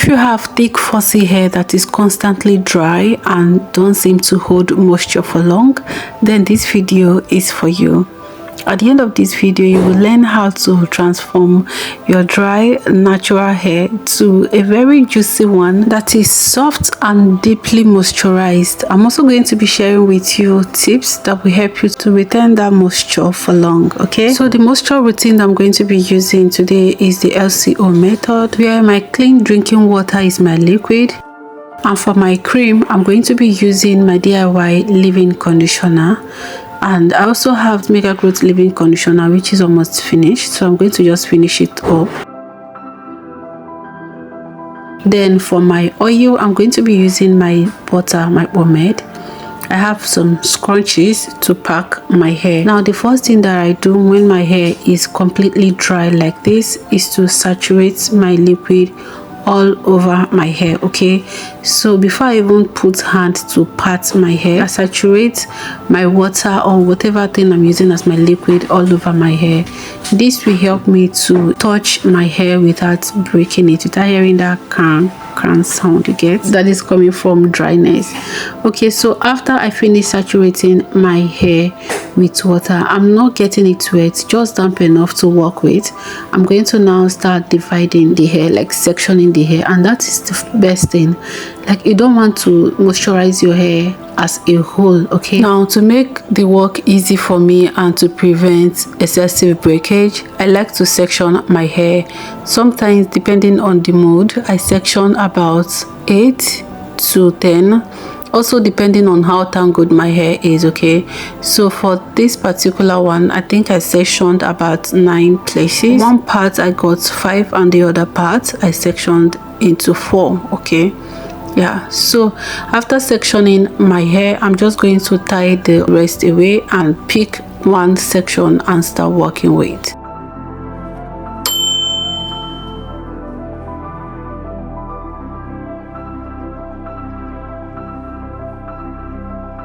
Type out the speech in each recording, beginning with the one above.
if you have thick fussy hair that is constantly dry and don't seem to hold moisture for long, then this video is for you. At the end of this video, you will learn how to transform your dry natural hair to a very juicy one that is soft and deeply moisturized. I'm also going to be sharing with you tips that will help you to retain that moisture for long. Okay, so the moisture routine I'm going to be using today is the LCO method, where my clean drinking water is my liquid, and for my cream I'm going to be using my DIY leave-in conditioner. And I also have Mega Growth leave-in conditioner, which is almost finished, so I'm going to just finish it up. Then for my oil, I'm going to be using my butter, my pomade. I have some scrunchies to pack my hair. Now the first thing that I do when my hair is completely dry like this is to saturate my liquid all over my hair. Okay, so before I even put hand to pat my hair, I saturate my water or whatever thing I'm using as my liquid all over my hair. This will help me to touch my hair without breaking it, without hearing that crank sound you get that is coming from dryness. Okay, so after I finish saturating my hair with water, I'm not getting it wet, just damp enough to work with. I'm going to now start dividing the hair, like sectioning the hair, and that is the best thing. Like, you don't want to moisturize your hair as a whole. Okay, now to make the work easy for me and to prevent excessive breakage, I like to section my hair. Sometimes, depending on the mood, I section about 8 to 10, also depending on how tangled my hair is. Okay, so for this particular one, I think I sectioned about 9 places. One part I got 5 and the other part I sectioned into 4. Okay, yeah, so after sectioning my hair, I'm just going to tie the rest away and pick one section and start working with.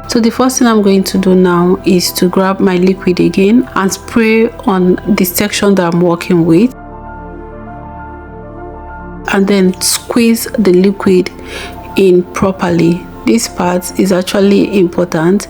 So the first thing I'm going to do now is to grab my liquid again and spray on the section that I'm working with, and then squeeze the liquid in properly. This part is actually important,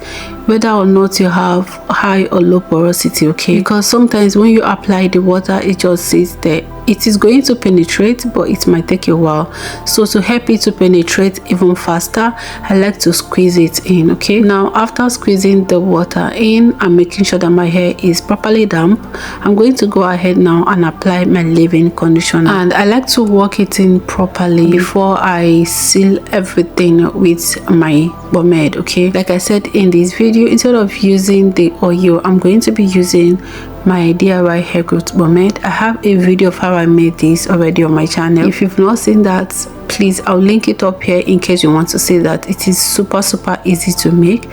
whether or not you have high or low porosity. Okay, because sometimes when you apply the water, it just sits there. It is going to penetrate, but it might take a while. So to help it to penetrate even faster, I like to squeeze it in. Okay, now after squeezing the water in and making sure that my hair is properly damp, I'm going to go ahead now and apply my leave-in conditioner, and I like to work it in properly before I seal everything with my pomade. Okay, like I said in this video, instead of using the oil, I'm going to be using my DIY hair growth pomade. I have a video of how I made this already on my channel. If you've not seen that, please, I'll link it up here in case you want to see that. It is super easy to make,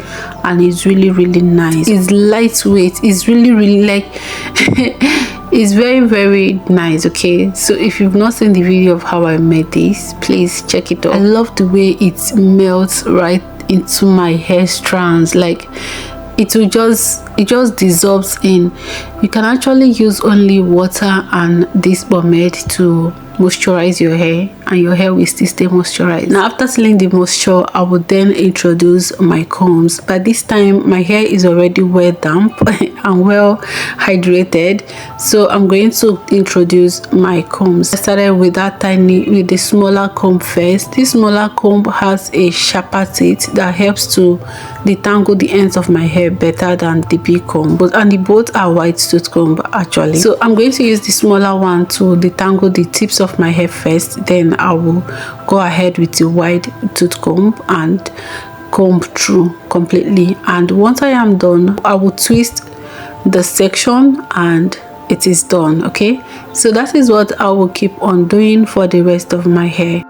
and it's really nice. It's lightweight. It's really like it's very nice. Okay, so if you've not seen the video of how I made this, please check it out. I love the way it melts right into my hair strands. Like, it just dissolves in. You can actually use only water and this pomade to moisturize your hair, and your hair will still stay moisturized. Now after sealing the moisture, I will then introduce my combs. By this time my hair is already well damp and well hydrated, so I'm going to introduce my combs. I started with the smaller comb first. This smaller comb has a sharper teeth that helps to detangle the ends of my hair better than the big comb, and the both are white tooth comb actually. So I'm going to use the smaller one to detangle the tips of my hair first, then I will go ahead with the wide tooth comb and comb through completely. And once I am done, I will twist the section and it is done. Okay, so that is what I will keep on doing for the rest of my hair.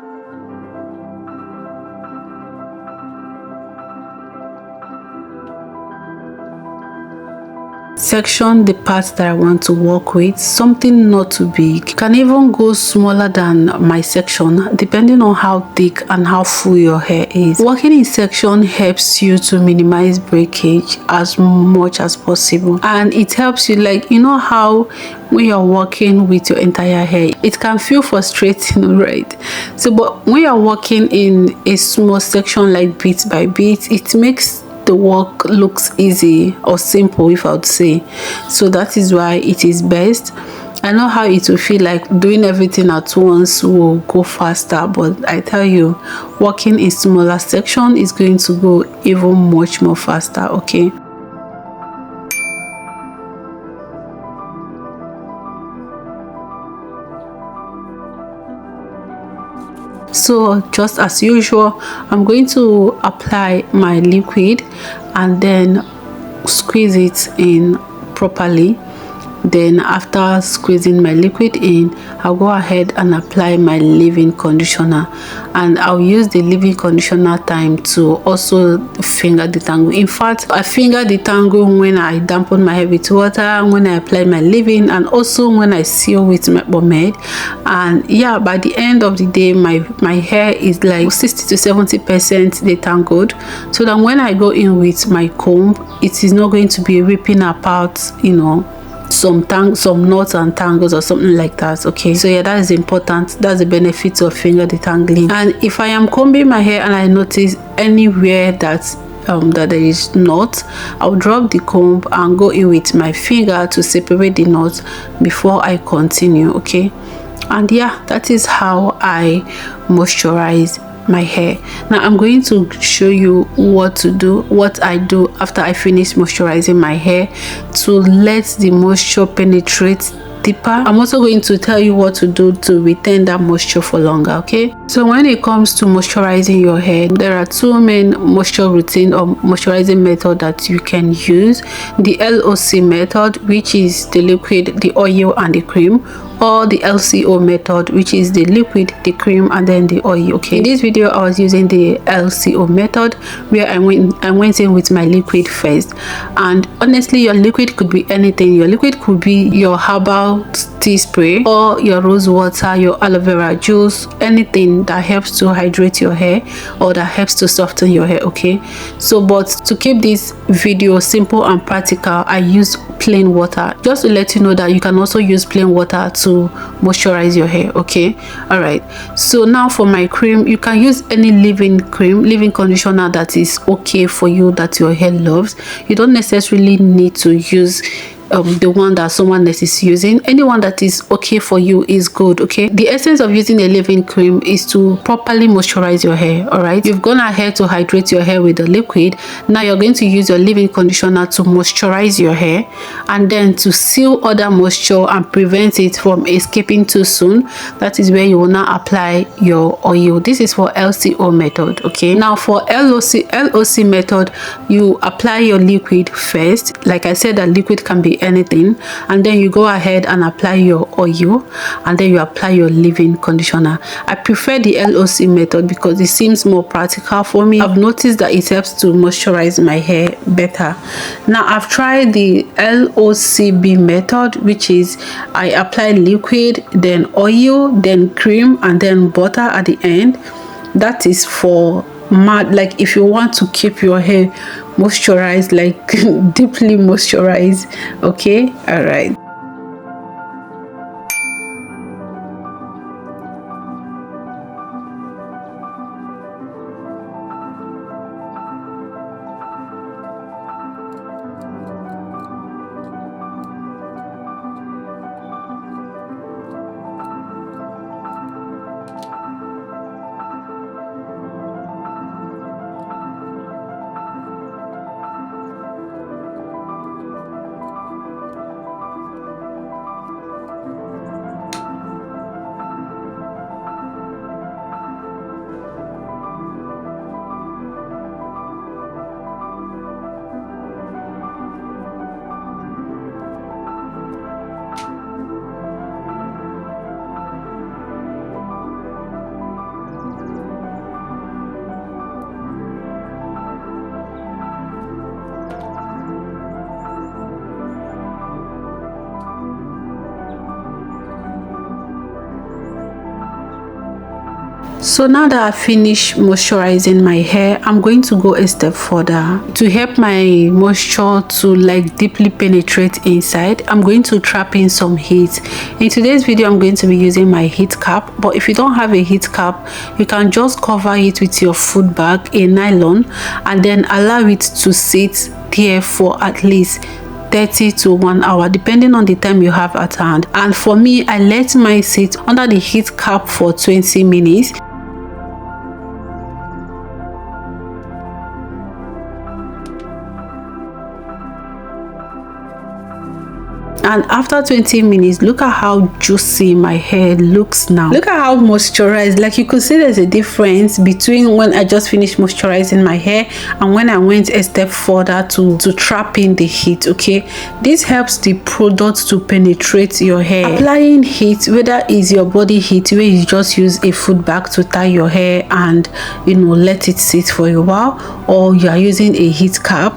Section the parts that I want to work with, something not too big. You can even go smaller than my section depending on how thick and how full your hair is. Working in section helps you to minimize breakage as much as possible, and it helps you, like, you know how when you're working with your entire hair, it can feel frustrating, right? So but when you're working in a small section, like bit by bit, it makes the work looks easy or simple, if I would say. So that is why it is best. I know how it will feel like doing everything at once will go faster, but I tell you, working in smaller section is going to go even much more faster. Okay. So just as usual, I'm going to apply my liquid and then squeeze it in properly. Then after squeezing my liquid in, I'll go ahead and apply my leave-in conditioner, and I'll use the leave-in conditioner time to also finger detangle. In fact, I finger detangle when I dampen my hair with water, when I apply my leave-in, and also when I seal with my pomade. And yeah, by the end of the day, my hair is like 60 to 70% detangled, so that when I go in with my comb, it is not going to be ripping apart, you know, some knots and tangles or something like that. Okay, so yeah, that is important. That's the benefit of finger detangling. And if I am combing my hair and I notice anywhere that there is knot, I'll drop the comb and go in with my finger to separate the knots before I continue. Okay, and yeah, that is how I moisturize my hair. Now I'm going to show you what I do after I finish moisturizing my hair to let the moisture penetrate deeper. I'm also going to tell you what to do to retain that moisture for longer. Okay, so when it comes to moisturizing your hair, there are two main moisture routine or moisturizing method that you can use: the LOC method, which is the liquid, the oil and the cream, or the LCO method, which is the liquid, the cream, and then the oil. Okay, in this video I was using the LCO method, where I went in with my liquid first. And honestly, your liquid could be anything. Your liquid could be your herbal tea spray, or your rose water, your aloe vera juice, anything that helps to hydrate your hair or that helps to soften your hair. Okay, so but to keep this video simple and practical, I use plain water, just to let you know that you can also use plain water to moisturize your hair. Okay, all right. So now for my cream, you can use any leave-in cream, leave-in conditioner that is okay for you, that your hair loves. You don't necessarily need to use the one that someone else is using. Anyone that is okay for you is good. Okay, the essence of using a leave-in cream is to properly moisturize your hair. All right, you've gone ahead to hydrate your hair with the liquid. Now you're going to use your leave-in conditioner to moisturize your hair, and then to seal other moisture and prevent it from escaping too soon. That is where you will now apply your oil. This is for LCO method. Okay, now for LOC method, you apply your liquid first. Like I said, that liquid can be anything, and then you go ahead and apply your oil, and then you apply your leave-in conditioner. I prefer the LOC method because it seems more practical for me. I've noticed that it helps to moisturize my hair better. Now I've tried the LOCB method, which is I apply liquid, then oil, then cream, and then butter at the end. That is for matte, like if you want to keep your hair moisturized, like deeply moisturized. Okay, all right. So now that I finished moisturizing my hair, I'm going to go a step further to help my moisture to like deeply penetrate inside. I'm going to trap in some heat. In today's video, I'm going to be using my heat cap, but if you don't have a heat cap, you can just cover it with your food bag, a nylon, and then allow it to sit there for at least 30 to 1 hour, depending on the time you have at hand. And for me, I let mine sit under the heat cap for 20 minutes. And after 20 minutes, look at how juicy my hair looks now. Look at how moisturized. Like you could see there's a difference between when I just finished moisturizing my hair and when I went a step further to trap in the heat. Okay, this helps the product to penetrate your hair. Applying heat, whether it's your body heat where you just use a food bag to tie your hair and let it sit for a while, or you are using a heat cap,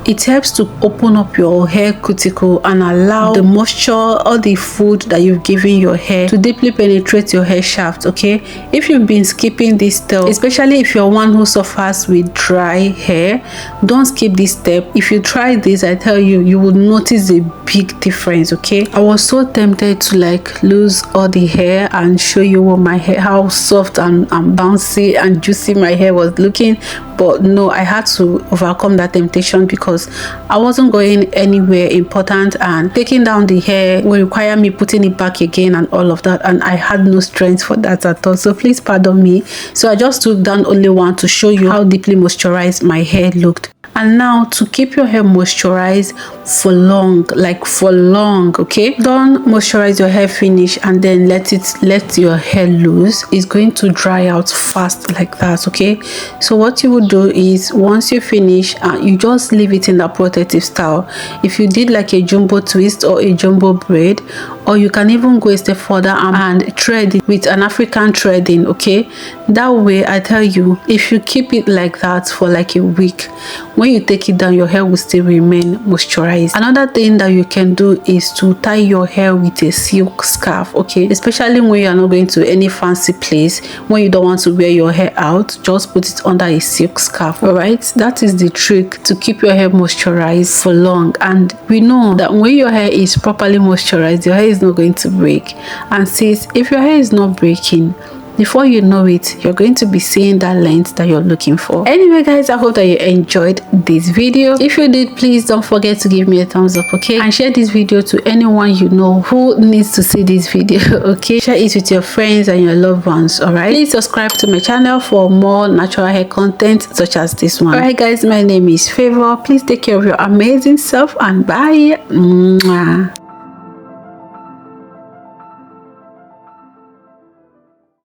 it helps to open up your hair cuticle and allow the moisture or the food that you've given your hair to deeply penetrate your hair shaft. Okay, if you've been skipping this step, especially if you're one who suffers with dry hair, don't skip this step. If you try this, I tell you, you will notice a big difference. Okay, I was so tempted to like lose all the hair and show you what my hair, how soft and bouncy and juicy my hair was looking, but no, I had to overcome that temptation because I wasn't going anywhere important, and taking down the hair will require me putting it back again and all of that, and I had no strength for that at all. So please pardon me. So I just took down only one to show you how deeply moisturized my hair looked. And now to keep your hair moisturized for long, like for long, okay, don't moisturize your hair finish and then let your hair loose. It's going to dry out fast like that. Okay, so what you would do is once you finish, you just leave it in that protective style. If you did like a jumbo twist or a jumbo braid, or you can even go a step further and thread it with an African threading. Okay, that way I tell you, if you keep it like that for like a week, when you take it down, your hair will still remain moisturized. Another thing that you can do is to tie your hair with a silk scarf. Okay, especially when you are not going to any fancy place, when you don't want to wear your hair out, just put it under a silk scarf. All right, that is the trick to keep your hair moisturized for long. And we know that when your hair is properly moisturized, your hair is not going to break. And sis, if your hair is not breaking, before you know it, you're going to be seeing that length that you're looking for. Anyway guys, I hope that you enjoyed this video. If you did, please don't forget to give me a thumbs up, okay, and share this video to anyone you know who needs to see this video. Okay, share it with your friends and your loved ones. All right, please subscribe to my channel for more natural hair content such as this one. All right guys, my name is Favor. Please take care of your amazing self and bye. Mwah.